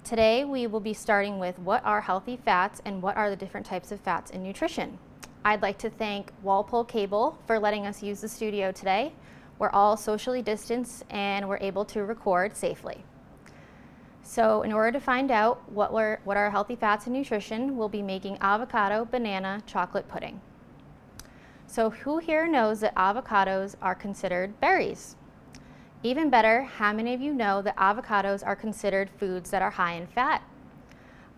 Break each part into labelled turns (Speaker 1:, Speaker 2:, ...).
Speaker 1: Today we will be starting with what are healthy fats and what are the different types of fats in nutrition. I'd like to thank Walpole Cable for letting us use the studio today. We're all socially distanced and we're able to record safely. So in order to find out what are healthy fats in nutrition, we'll be making avocado banana chocolate pudding. So who here knows that avocados are considered berries? Even better, how many of you know that avocados are considered foods that are high in fat?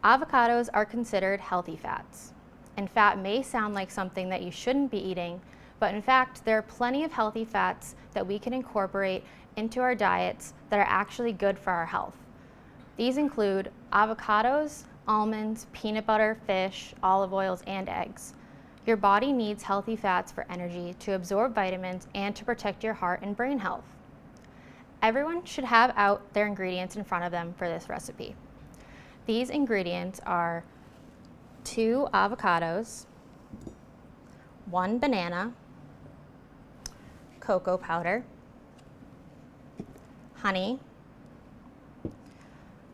Speaker 1: Avocados are considered healthy fats. And fat may sound like something that you shouldn't be eating, but in fact, there are plenty of healthy fats that we can incorporate into our diets that are actually good for our health. These include avocados, almonds, peanut butter, fish, olive oils, and eggs. Your body needs healthy fats for energy, to absorb vitamins, and to protect your heart and brain health. Everyone should have out their ingredients in front of them for this recipe. These ingredients are 2 avocados, 1 banana, cocoa powder, honey,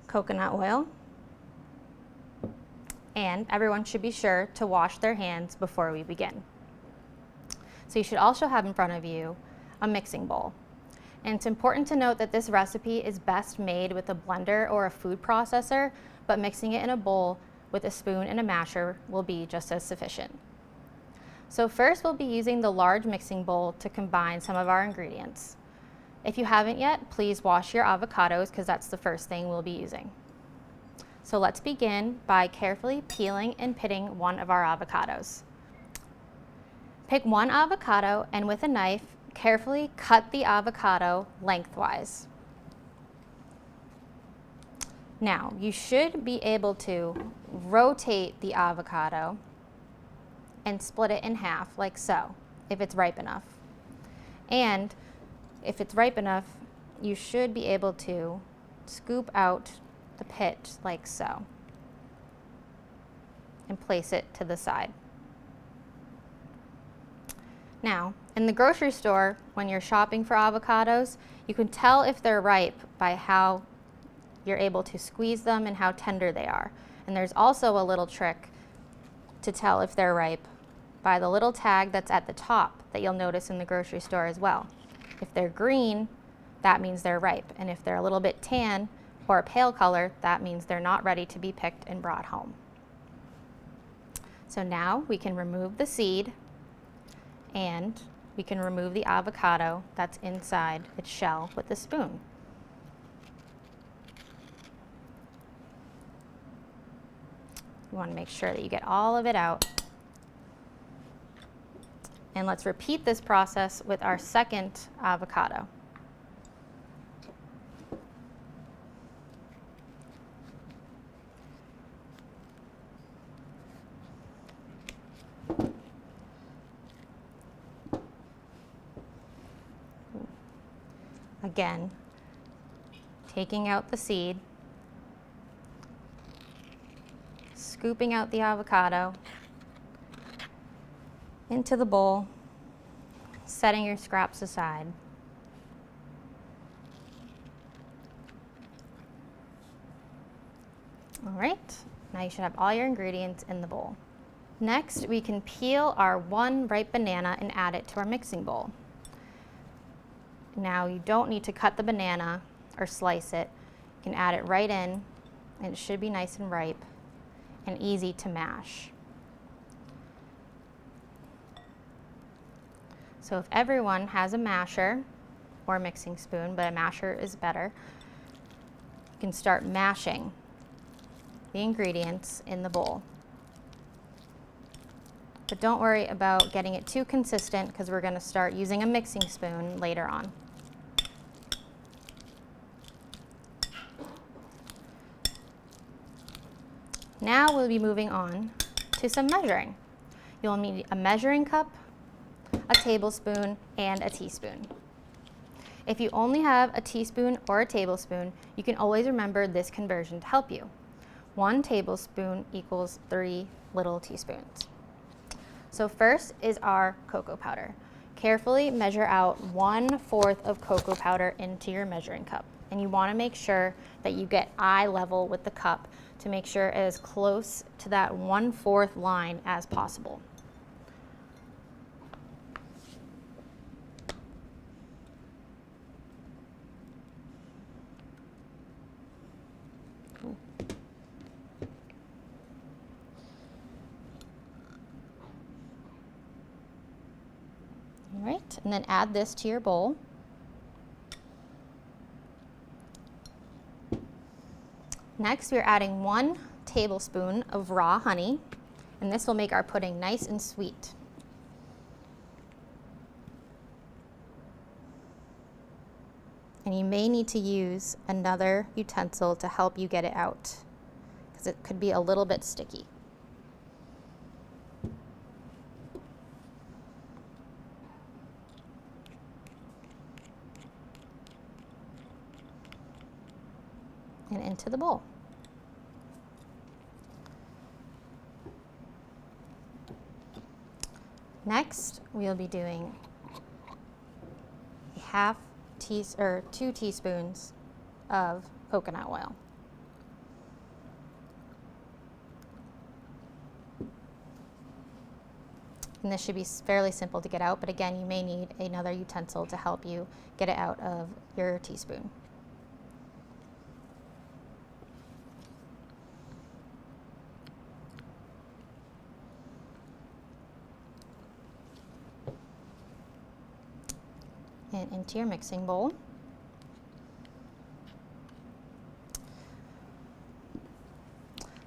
Speaker 1: coconut oil, and everyone should be sure to wash their hands before we begin. So you should also have in front of you a mixing bowl. And it's important to note that this recipe is best made with a blender or a food processor, but mixing it in a bowl with a spoon and a masher will be just as sufficient. So first we'll be using the large mixing bowl to combine some of our ingredients. If you haven't yet, please wash your avocados because that's the first thing we'll be using. So let's begin by carefully peeling and pitting one of our avocados. Pick one avocado and with a knife, carefully cut the avocado lengthwise. Now, you should be able to rotate the avocado and split it in half like so, if it's ripe enough. And if it's ripe enough, you should be able to scoop out the pit like so and place it to the side. Now, in the grocery store, when you're shopping for avocados, you can tell if they're ripe by how you're able to squeeze them and how tender they are. And there's also a little trick to tell if they're ripe by the little tag that's at the top that you'll notice in the grocery store as well. If they're green, that means they're ripe. And if they're a little bit tan or a pale color, that means they're not ready to be picked and brought home. So now we can remove the seed and we can remove the avocado that's inside its shell with a spoon. You want to make sure that you get all of it out. And let's repeat this process with our second avocado. Again, taking out the seed, scooping out the avocado into the bowl, setting your scraps aside. All right, now you should have all your ingredients in the bowl. Next, we can peel our 1 ripe banana and add it to our mixing bowl. Now you don't need to cut the banana or slice it. You can add it right in and it should be nice and ripe and easy to mash. So if everyone has a masher or a mixing spoon, but a masher is better, you can start mashing the ingredients in the bowl. But don't worry about getting it too consistent because we're going to start using a mixing spoon later on. Now we'll be moving on to some measuring. You'll need a measuring cup, a tablespoon, and a teaspoon. If you only have a teaspoon or a tablespoon, you can always remember this conversion to help you. 1 tablespoon equals 3 little teaspoons. So first is our cocoa powder. Carefully measure out 1/4 of cocoa powder into your measuring cup and you want to make sure that you get eye level with the cup to make sure it is close to that 1/4 line as possible. All right, and then add this to your bowl. Next, we're adding 1 tablespoon of raw honey, and this will make our pudding nice and sweet. And you may need to use another utensil to help you get it out, because it could be a little bit sticky. And into the bowl. Next, we'll be doing 2 teaspoons of coconut oil. And this should be fairly simple to get out, but again, you may need another utensil to help you get it out of your teaspoon. And into your mixing bowl.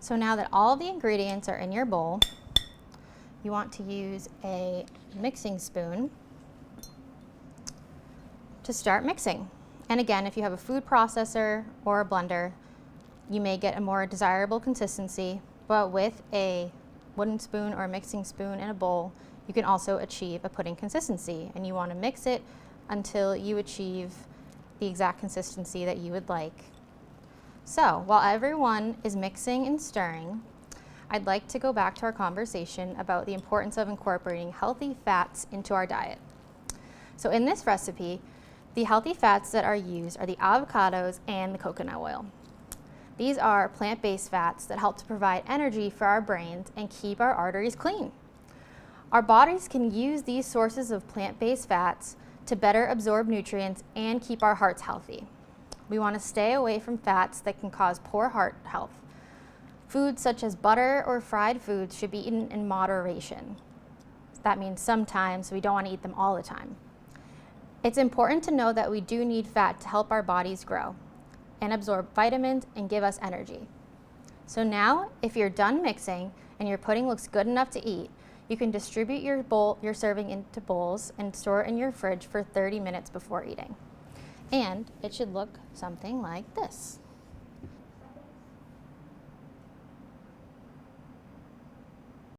Speaker 1: So now that all the ingredients are in your bowl, you want to use a mixing spoon to start mixing. And again, if you have a food processor or a blender, you may get a more desirable consistency, but with a wooden spoon or a mixing spoon in a bowl, you can also achieve a pudding consistency, and you want to mix it until you achieve the exact consistency that you would like. So while everyone is mixing and stirring, I'd like to go back to our conversation about the importance of incorporating healthy fats into our diet. So in this recipe, the healthy fats that are used are the avocados and the coconut oil. These are plant-based fats that help to provide energy for our brains and keep our arteries clean. Our bodies can use these sources of plant-based fats to better absorb nutrients and keep our hearts healthy. We want to stay away from fats that can cause poor heart health. Foods such as butter or fried foods should be eaten in moderation. That means sometimes. We don't want to eat them all the time. It's important to know that we do need fat to help our bodies grow and absorb vitamins and give us energy. So now, if you're done mixing and your pudding looks good enough to eat, you can distribute your serving into bowls and store it in your fridge for 30 minutes before eating. And it should look something like this.